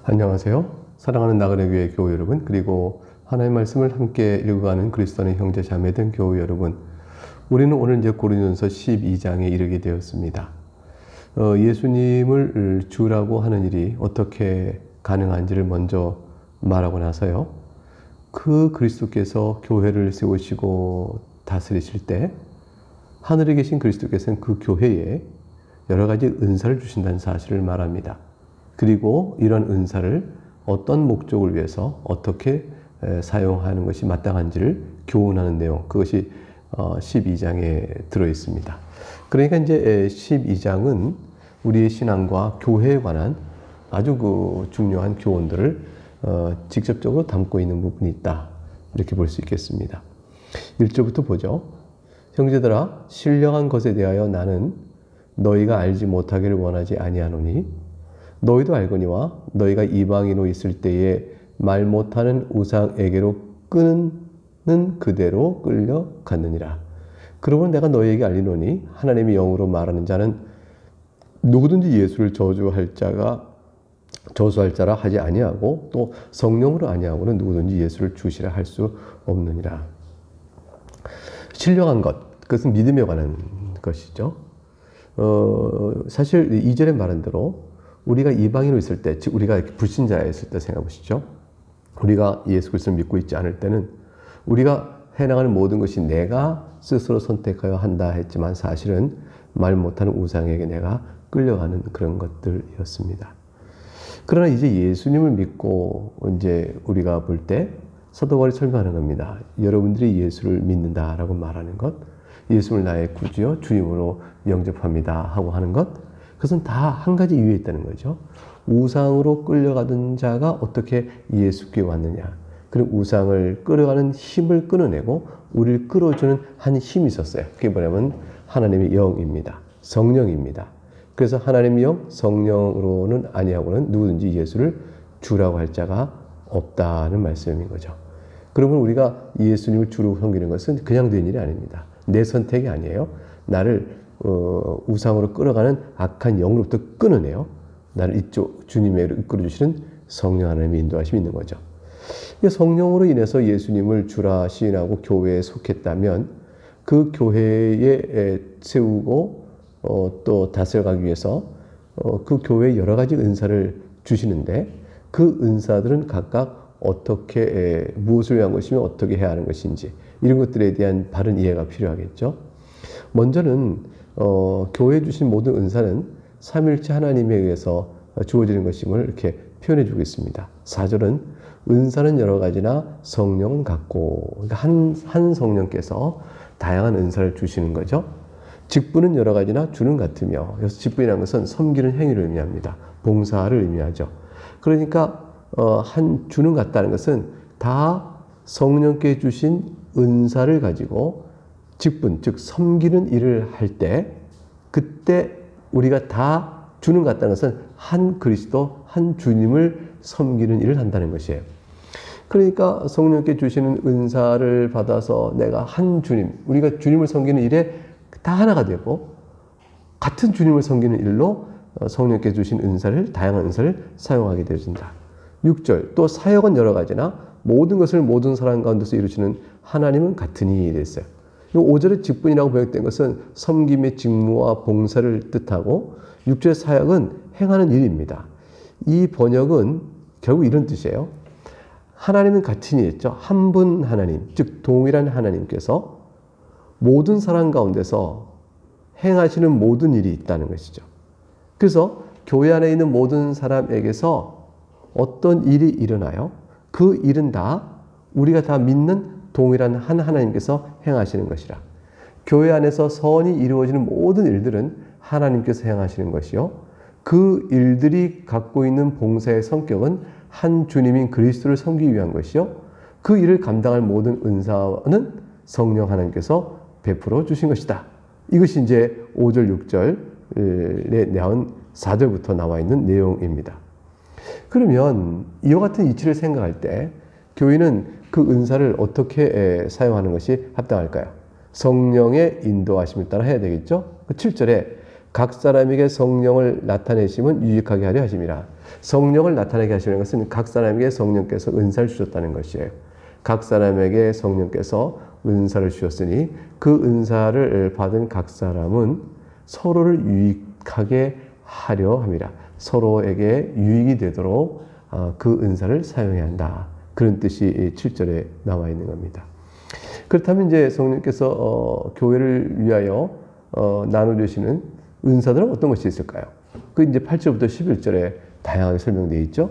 안녕하세요. 사랑하는 나그네 교회 교우 여러분, 그리고 하나님의 말씀을 함께 읽어가는 그리스도 안의 형제 자매된 교우 여러분, 우리는 오늘 이제 고린도전서 12장에 이르게 되었습니다. 예수님을 주라고 하는 일이 어떻게 가능한지를 먼저 말하고 나서요, 그 그리스도께서 교회를 세우시고 다스리실 때 하늘에 계신 그리스도께서는 그 교회에 여러 가지 은사를 주신다는 사실을 말합니다. 그리고 이런 은사를 어떤 목적을 위해서 어떻게 사용하는 것이 마땅한지를 교훈하는 내용, 그것이 12장에 들어 있습니다. 그러니까 이제 12장은 우리의 신앙과 교회에 관한 아주 중요한 교훈들을 직접적으로 담고 있는 부분이 있다, 이렇게 볼 수 있겠습니다. 1절부터 보죠. 형제들아, 신령한 것에 대하여 나는 너희가 알지 못하기를 원하지 아니하노니 너희도 알거니와 너희가 이방인으로 있을 때에 말 못하는 우상에게로 끄는 그대로 끌려갔느니라. 그러므로 내가 너희에게 알리노니 하나님의 영으로 말하는 자는 누구든지 예수를 저주할 자라 하지 아니하고 또 성령으로 아니하고는 누구든지 예수를 주시라 할 수 없느니라. 신령한 것, 그것은 믿음에 관한 것이죠. 사실 2절에 말한 대로 우리가 이방인으로 있을 때, 즉 우리가 불신자였을 때 생각해 보시죠. 우리가 예수 그리스도를 믿고 있지 않을 때는 우리가 해나가는 모든 것이 내가 스스로 선택하여 한다 했지만 사실은 말 못하는 우상에게 내가 끌려가는 그런 것들이었습니다. 그러나 이제 예수님을 믿고 이제 우리가 볼 때 사도 바울이 설명하는 겁니다. 여러분들이 예수를 믿는다라고 말하는 것, 예수를 나의 구주요 주님으로 영접합니다 하고 하는 것, 그것은 다 한 가지 이유에 있다는 거죠. 우상으로 끌려가던 자가 어떻게 예수께 왔느냐. 그리고 우상을 끌어가는 힘을 끊어내고 우리를 끌어주는 한 힘이 있었어요. 그게 뭐냐면 하나님의 영입니다. 성령입니다. 그래서 하나님의 영, 성령으로는 아니하고는 누구든지 예수를 주라고 할 자가 없다는 말씀인 거죠. 그러면 우리가 예수님을 주로 섬기는 것은 그냥 된 일이 아닙니다. 내 선택이 아니에요. 나를 우상으로 끌어가는 악한 영으로부터 끊어내요. 나를 이쪽 주님의 이끌어주시는 성령 하나님의 인도하심이 있는 거죠. 성령으로 인해서 예수님을 주라 시인하고 교회에 속했다면 그 교회에 세우고 또 다스려가기 위해서 그 교회에 여러 가지 은사를 주시는데 그 은사들은 각각 어떻게 무엇을 위한 것이며 어떻게 해야 하는 것인지 이런 것들에 대한 바른 이해가 필요하겠죠. 먼저는 교회에 주신 모든 은사는 삼위일체 하나님에 의해서 주어지는 것임을 이렇게 표현해 주고 있습니다. 4절은 은사는 여러 가지나 성령은 같고, 그러니까 한 성령께서 다양한 은사를 주시는 거죠. 직분은 여러 가지나 주는 같으며, 그래서 직분이라는 것은 섬기는 행위를 의미합니다. 봉사를 의미하죠. 그러니까 한 주는 같다는 것은 다 성령께 주신 은사를 가지고 직분, 즉 섬기는 일을 할 때 그때 우리가 다 주는 것 같다는 것은 한 그리스도, 한 주님을 섬기는 일을 한다는 것이에요. 그러니까 성령께 주시는 은사를 받아서 내가 한 주님, 우리가 주님을 섬기는 일에 다 하나가 되고 같은 주님을 섬기는 일로 성령께 주신 은사를, 다양한 은사를 사용하게 되어진다. 6절, 또 사역은 여러 가지나 모든 것을 모든 사람 가운데서 이루시는 하나님은 같으니 됐어요. 5절의 직분이라고 번역된 것은 섬김의 직무와 봉사를 뜻하고 6절의 사역은 행하는 일입니다. 이 번역은 결국 이런 뜻이에요. 하나님은 같으니 했죠. 한 분 하나님, 즉 동일한 하나님께서 모든 사람 가운데서 행하시는 모든 일이 있다는 것이죠. 그래서 교회 안에 있는 모든 사람에게서 어떤 일이 일어나요? 그 일은 다 우리가 다 믿는 동일한 한 하나님께서 행하시는 것이라. 교회 안에서 선이 이루어지는 모든 일들은 하나님께서 행하시는 것이요. 그 일들이 갖고 있는 봉사의 성격은 한 주님인 그리스도를 섬기기 위한 것이요. 그 일을 감당할 모든 은사는 성령 하나님께서 베풀어 주신 것이다. 이것이 이제 5절, 6절에 나온 4절부터 나와 있는 내용입니다. 그러면 이와 같은 이치를 생각할 때 교회는 그 은사를 어떻게 사용하는 것이 합당할까요? 성령의 인도하심을 따라 해야 되겠죠? 7절에 각 사람에게 성령을 나타내심은 유익하게 하려 하심이라. 성령을 나타나게 하시는 것은 각 사람에게 성령께서 은사를 주셨다는 것이에요. 각 사람에게 성령께서 은사를 주셨으니 그 은사를 받은 각 사람은 서로를 유익하게 하려 함이라. 서로에게 유익이 되도록 그 은사를 사용해야 한다. 그런 뜻이 7절에 나와 있는 겁니다. 그렇다면 이제 성령께서 교회를 위하여 나눠주시는 은사들은 어떤 것이 있을까요? 그 이제 8절부터 11절에 다양하게 설명되어 있죠.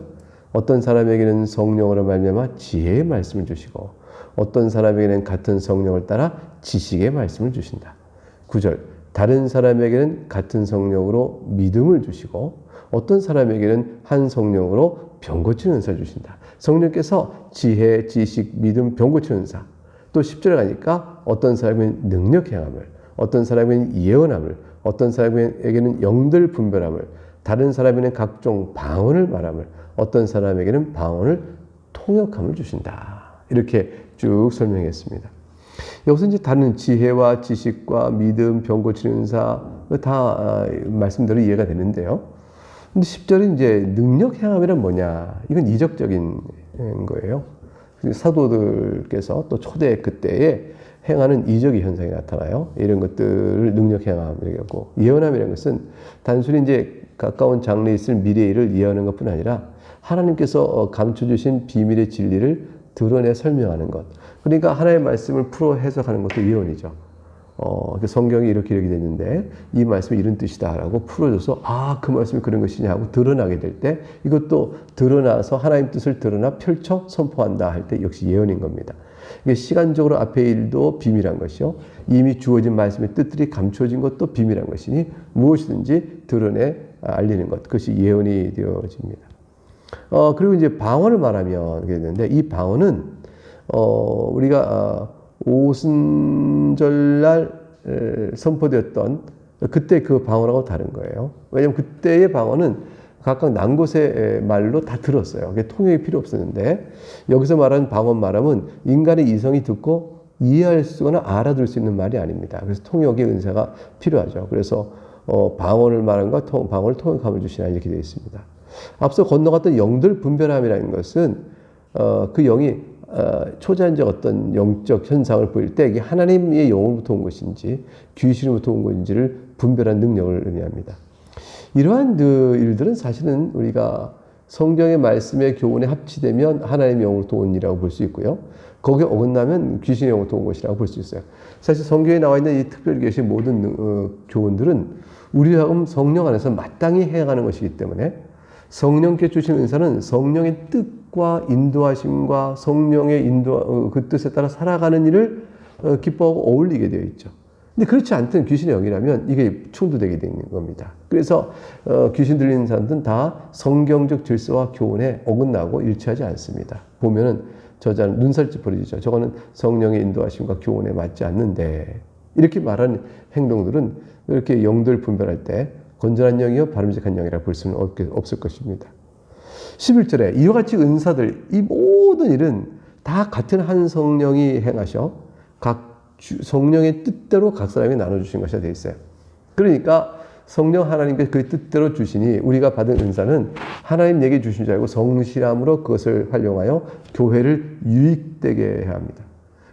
어떤 사람에게는 성령으로 말미암아 지혜의 말씀을 주시고 어떤 사람에게는 같은 성령을 따라 지식의 말씀을 주신다. 9절 다른 사람에게는 같은 성령으로 믿음을 주시고 어떤 사람에게는 한 성령으로 병 고치는 은사를 주신다. 성령께서 지혜, 지식, 믿음, 병 고치는 은사. 또 10절에 가니까 어떤 사람에게는 능력 행함을, 어떤 사람에게는 예언함을, 어떤 사람에게는 영들 분별함을, 다른 사람에게는 각종 방언을 말함을, 어떤 사람에게는 방언을 통역함을 주신다. 이렇게 쭉 설명했습니다. 여기서 이제 다른 지혜와 지식과 믿음, 병 고치는 은사 다 말씀대로 이해가 되는데요. 근데 10절은 이제 능력 행함이란 뭐냐? 이건 이적적인 거예요. 사도들께서 또 초대 그때에 행하는 이적의 현상이 나타나요. 이런 것들을 능력 행함이라고 하고, 예언함이라는 것은 단순히 이제 가까운 장래에 있을 미래의 일을 예언하는 것뿐 아니라 하나님께서 감춰주신 비밀의 진리를 드러내 설명하는 것. 그러니까 하나님의 말씀을 풀어 해석하는 것도 예언이죠. 성경이 이렇게 됐는데 이 말씀이 이런 뜻이다라고 풀어줘서 그 말씀이 그런 것이냐 하고 드러나게 될 때 이것도 드러나서 하나님 뜻을 드러나 펼쳐 선포한다 할 때 역시 예언인 겁니다. 이게 시간적으로 앞의 일도 비밀한 것이요. 이미 주어진 말씀의 뜻들이 감춰진 것도 비밀한 것이니 무엇이든지 드러내 알리는 것. 그것이 예언이 되어집니다. 그리고 이제 방언을 말하면 그렇게 되는데 이 방언은 우리가 오순절날 선포되었던 그때 그 방언하고 다른 거예요. 왜냐하면 그때의 방언은 각각 난 곳의 말로 다 들었어요. 그게 통역이 필요 없었는데 여기서 말하는 방언 말하면 인간의 이성이 듣고 이해할 수 있거나 알아들을 수 있는 말이 아닙니다. 그래서 통역의 은사가 필요하죠. 그래서 방언을 말하는 것, 방언을 통역함을 주시나 이렇게 되어 있습니다. 앞서 건너갔던 영들 분별함이라는 것은 그 영이 초자연적 어떤 영적 현상을 보일 때 이게 하나님의 영으로부터 온 것인지 귀신으로부터 온 것인지를 분별한 능력을 의미합니다. 이러한 일들은 사실은 우리가 성경의 말씀의 교훈에 합치되면 하나님의 영으로부터 온 일이라고 볼 수 있고요. 거기에 어긋나면 귀신의 영으로부터 온 것이라고 볼 수 있어요. 사실 성경에 나와 있는 이 특별 계시의 모든 교훈들은 우리하고 성령 안에서 마땅히 해야하는 것이기 때문에 성령께 주신 은사는 성령의 뜻과 인도하심과 성령의 그 뜻에 따라 살아가는 일을 기뻐하고 어울리게 되어 있죠. 근데 그렇지 않던 귀신의 영이라면 이게 충돌되게 되는 겁니다. 그래서 귀신 들리는 사람들은 다 성경적 질서와 교훈에 어긋나고 일치하지 않습니다. 보면은 저자는 눈살찌 버리죠. 저거는 성령의 인도하심과 교훈에 맞지 않는데 이렇게 말하는 행동들은 이렇게 영들 분별할 때 건전한 영이요 바람직한 영이라 볼 수는 없을 것입니다. 11절에 이와 같이 은사들 이 모든 일은 다 같은 한 성령이 행하셔 각 성령의 뜻대로 각 사람이 나눠주신 것이 되어 있어요. 그러니까 성령 하나님께 그 뜻대로 주시니 우리가 받은 은사는 하나님 내게 주신 줄 알고 성실함으로 그것을 활용하여 교회를 유익되게 해야 합니다.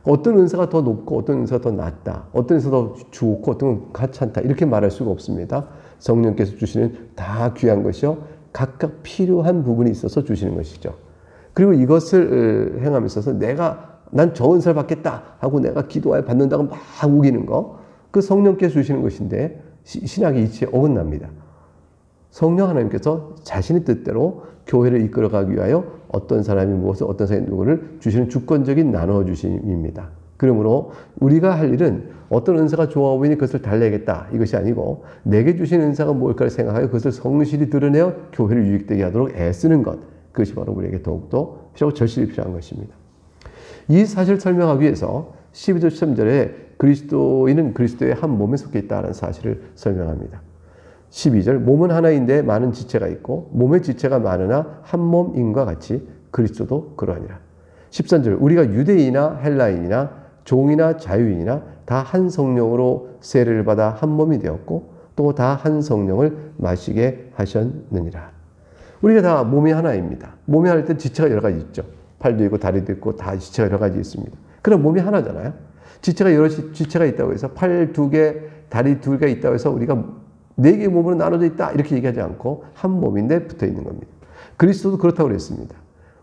어떤 은사가 더 높고 어떤 은사가 더 낮다, 어떤 은사가 더 좋고 어떤 건 가찮다 이렇게 말할 수가 없습니다. 성령께서 주시는 다 귀한 것이요 각각 필요한 부분이 있어서 주시는 것이죠. 그리고 이것을 행함에 있어서 난 저 은사를 받겠다 하고 내가 기도하여 받는다고 막 우기는 거, 그 성령께서 주시는 것인데 신학의 이치에 어긋납니다. 성령 하나님께서 자신의 뜻대로 교회를 이끌어가기 위하여 어떤 사람이 무엇을 어떤 사람이 누구를 주시는 주권적인 나눠주심입니다. 그러므로 우리가 할 일은 어떤 은사가 좋아 보이니 그것을 달래야겠다 이것이 아니고 내게 주신 은사가 뭘까를 생각하여 그것을 성실히 드러내어 교회를 유익되게 하도록 애쓰는 것, 그것이 바로 우리에게 더욱더 필요하고 절실히 필요한 것입니다. 이 사실을 설명하기 위해서 12절 13절에 그리스도인은 그리스도의 한 몸에 속해 있다는 사실을 설명합니다. 12절 몸은 하나인데 많은 지체가 있고 몸의 지체가 많으나 한 몸인과 같이 그리스도도 그러하니라. 13절 우리가 유대인이나 헬라인이나 종이나 자유인이나 다 한 성령으로 세례를 받아 한 몸이 되었고 또 다 한 성령을 마시게 하셨느니라. 우리가 다 몸이 하나입니다. 몸이 하나일 때 지체가 여러 가지 있죠. 팔도 있고 다리도 있고 다 지체가 여러 가지 있습니다. 그럼 몸이 하나잖아요. 지체가 여러 지체가 있다고 해서 팔 2개, 다리 2개가 있다고 해서 우리가 4개의 몸으로 나눠져 있다 이렇게 얘기하지 않고 한 몸인데 붙어 있는 겁니다. 그리스도도 그렇다고 그랬습니다.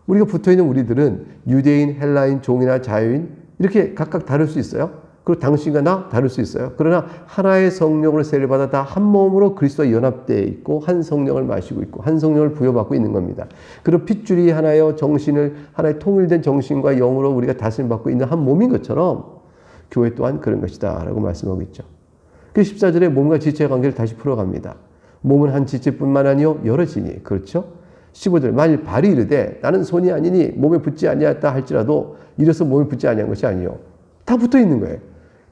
우리가 붙어 있는 우리들은 유대인, 헬라인, 종이나 자유인 이렇게 각각 다를 수 있어요. 그리고 당신과 나 다를 수 있어요. 그러나 하나의 성령을 세례를 받아 다 한 몸으로 그리스도와 연합되어 있고 한 성령을 마시고 있고 한 성령을 부여받고 있는 겁니다. 그리고 핏줄이 하나여 정신을 하나의 통일된 정신과 영으로 우리가 다스림받고 있는 한 몸인 것처럼 교회 또한 그런 것이다 라고 말씀하고 있죠. 그 14절에 몸과 지체의 관계를 다시 풀어갑니다. 몸은 한 지체뿐만 아니요 여러 지니 그렇죠? 15절 만일 발이 이르되 나는 손이 아니니 몸에 붙지 아니하였다 할지라도 이래서 몸에 붙지 아니한 것이 아니요 다 붙어 있는 거예요.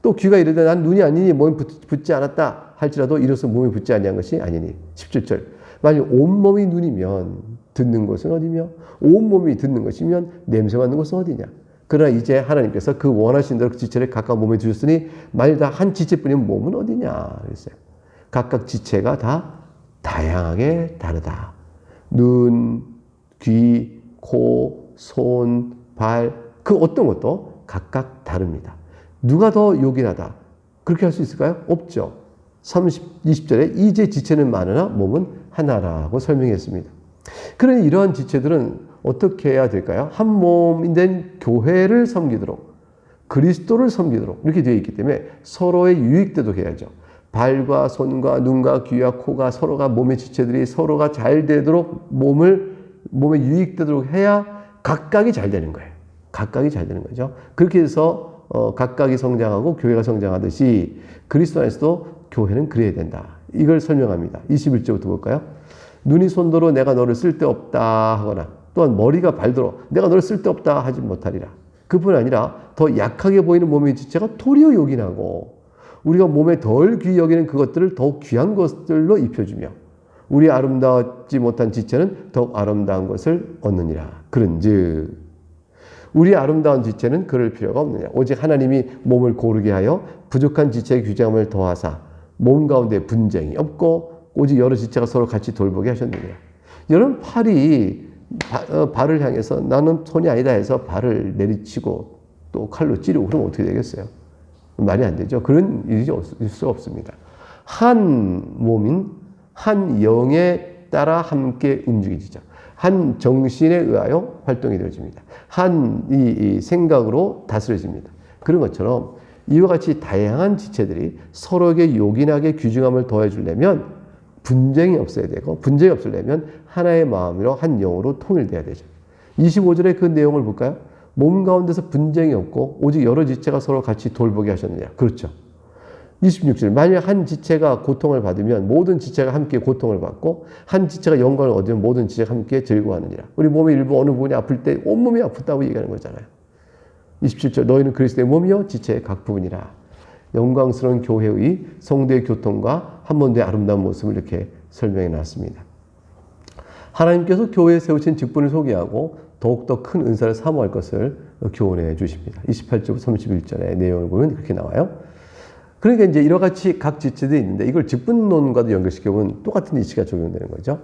또 귀가 이르되 난 눈이 아니니 몸에 붙지 않았다 할지라도 이래서 몸에 붙지 아니한 것이 아니니 17절 만일 온몸이 눈이면 듣는 것은 어디며 온몸이 듣는 것이면 냄새 맡는 것은 어디냐. 그러나 이제 하나님께서 그 원하신 대로 그 지체를 각각 몸에 주셨으니 만일 다 한 지체뿐이면 몸은 어디냐 그랬어요. 각각 지체가 다 다양하게 다르다. 눈, 귀, 코, 손, 발, 그 어떤 것도 각각 다릅니다. 누가 더 요긴하다? 그렇게 할 수 있을까요? 없죠. 20절에 이제 지체는 많으나 몸은 하나라고 설명했습니다. 그러니 이러한 지체들은 어떻게 해야 될까요? 한 몸인 교회를 섬기도록 그리스도를 섬기도록 이렇게 되어 있기 때문에 서로의 유익되도록 해야죠. 발과 손과 눈과 귀와 코가 서로가 몸의 지체들이 서로가 잘 되도록 몸에 유익되도록 해야 각각이 잘 되는 거예요. 각각이 잘 되는 거죠. 그렇게 해서 각각이 성장하고 교회가 성장하듯이 그리스도 안에서도 교회는 그래야 된다. 이걸 설명합니다. 21절부터 볼까요? 눈이 손도로 내가 너를 쓸데없다 하거나 또한 머리가 발도로 내가 너를 쓸데없다 하지 못하리라. 그뿐 아니라 더 약하게 보이는 몸의 지체가 도리어 요긴하고 우리가 몸에 덜 귀히 여기는 그것들을 더욱 귀한 것들로 입혀주며 우리 아름다웠지 못한 지체는 더욱 아름다운 것을 얻느니라. 그런즉 우리 아름다운 지체는 그럴 필요가 없느냐. 오직 하나님이 몸을 고르게 하여 부족한 지체의 규정을 더하사 몸 가운데 분쟁이 없고 오직 여러 지체가 서로 같이 돌보게 하셨느냐. 여러분 팔이 발을 향해서 나는 손이 아니다 해서 발을 내리치고 또 칼로 찌르고 그러면 어떻게 되겠어요? 말이 안 되죠. 그런 일이 있을 수가 없습니다. 한 몸인 한 영에 따라 함께 움직이죠. 한 정신에 의하여 활동이 되어집니다. 한 이 생각으로 다스려집니다. 그런 것처럼 이와 같이 다양한 지체들이 서로에게 요긴하게 규정함을 더해주려면 분쟁이 없어야 되고 분쟁이 없으려면 하나의 마음으로 한 영으로 통일돼야 되죠. 25절의 그 내용을 볼까요? 몸 가운데서 분쟁이 없고 오직 여러 지체가 서로 같이 돌보게 하셨느냐. 그렇죠. 26절 만약 한 지체가 고통을 받으면 모든 지체가 함께 고통을 받고 한 지체가 영광을 얻으면 모든 지체가 함께 즐거워하느니라. 우리 몸의 일부 어느 부분이 아플 때 온몸이 아프다고 얘기하는 거잖아요. 27절 너희는 그리스도의 몸이요 지체의 각 부분이라. 영광스러운 교회의 성도의 교통과 한 번도의 아름다운 모습을 이렇게 설명해 놨습니다. 하나님께서 교회에 세우신 직분을 소개하고 더욱더 큰 은사를 사모할 것을 교훈해 주십니다. 28절부터 31절의 내용을 보면 그렇게 나와요. 그러니까 이제 이와 같이 각 지체들이 있는데 이걸 직분론과도 연결시켜보면 똑같은 이치가 적용되는 거죠.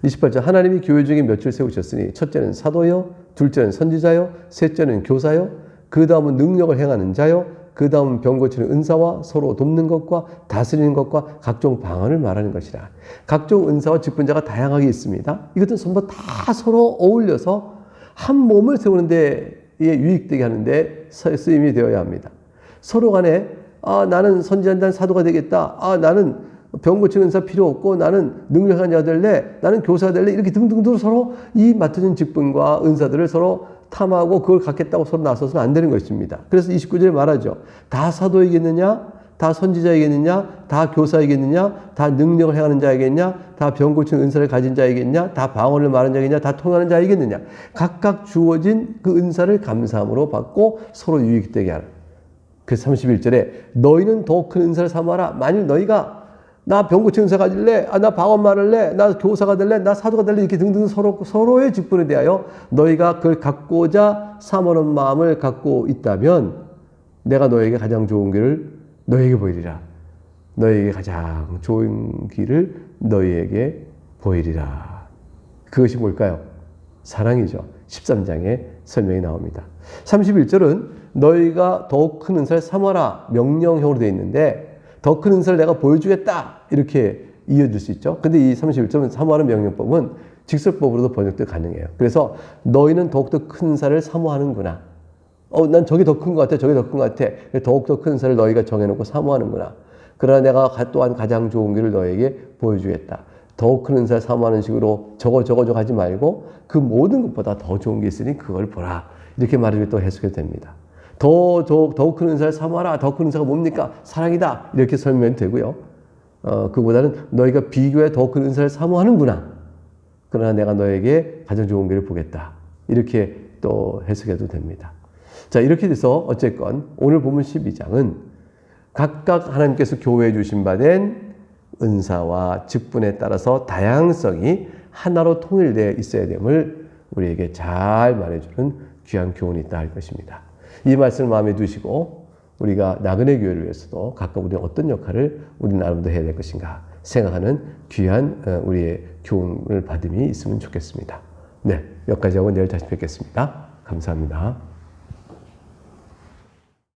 28절 하나님이 교회 중에 몇을 세우셨으니 첫째는 사도요, 둘째는 선지자요, 셋째는 교사요, 그 다음은 능력을 행하는 자요, 그 다음은 병 고치는 은사와 서로 돕는 것과 다스리는 것과 각종 방언을 말하는 것이라. 각종 은사와 직분자가 다양하게 있습니다. 이것은 전부 다 서로 어울려서 한 몸을 세우는 데에 유익되게 하는데 쓰임이 되어야 합니다. 서로 간에 나는 선지자는 사도가 되겠다. 나는 병 고치는 은사 필요 없고 나는 능력한 자 될래. 나는 교사 될래. 이렇게 등등등 서로 이 맡은 직분과 은사들을 서로 탐하고 그걸 갖겠다고 서로 나서서는 안 되는 것입니다. 그래서 29절에 말하죠. 다 사도이겠느냐? 다 선지자이겠느냐? 다 교사이겠느냐? 다 능력을 행하는 자이겠냐? 다 병 고치는 은사를 가진 자이겠냐? 다 방언을 말하는 자이겠냐? 다 통하는 자이겠느냐? 각각 주어진 그 은사를 감사함으로 받고 서로 유익되게 하는. 그래서 31절에 너희는 더 큰 은사를 사모하라. 만일 너희가 나 병 고치는 은사 가질래? 나 방언 말할래? 나 교사가 될래? 나 사도가 될래? 이렇게 등등 서로의 직분에 대하여 너희가 그걸 갖고자 사모하는 마음을 갖고 있다면 내가 너에게 가장 좋은 길을 너에게 보이리라. 너에게 가장 좋은 길을 너희에게 보이리라. 그것이 뭘까요? 사랑이죠. 13장에 설명이 나옵니다. 31절은 너희가 더욱 큰 은사를 사모하라 명령형으로 되어 있는데 더 큰 은사를 내가 보여주겠다 이렇게 이어질 수 있죠. 근데 이 31절은 사모하는 명령법은 직설법으로도 번역도 가능해요. 그래서 너희는 더욱더 큰 은사를 사모하는구나. 난 저게 더 큰 것 같아. 저게 더 큰 것 같아. 더욱더 큰 은사를 너희가 정해놓고 사모하는구나. 그러나 내가 또한 가장 좋은 길을 너에게 보여주겠다. 더욱 큰 은사를 사모하는 식으로 저거 하지 말고 그 모든 것보다 더 좋은 게 있으니 그걸 보라. 이렇게 말을 또 해석해도 됩니다. 더욱 큰 은사를 사모하라. 더 큰 은사가 뭡니까? 사랑이다. 이렇게 설명이 되고요. 그보다는 너희가 비교해 더 큰 은사를 사모하는구나. 그러나 내가 너에게 가장 좋은 길을 보겠다. 이렇게 또 해석해도 됩니다. 자, 이렇게 돼서 어쨌건 오늘 본문 12장은 각각 하나님께서 교회에 주신 바 된 은사와 직분에 따라서 다양성이 하나로 통일되어 있어야 됨을 우리에게 잘 말해주는 귀한 교훈이 있다 할 것입니다. 이 말씀을 마음에 두시고 우리가 나그네 교회를 위해서도 각각 우리가 어떤 역할을 우리 나름대로 해야 될 것인가 생각하는 귀한 우리의 교훈을 받음이 있으면 좋겠습니다. 네, 여기까지 하고 내일 다시 뵙겠습니다. 감사합니다.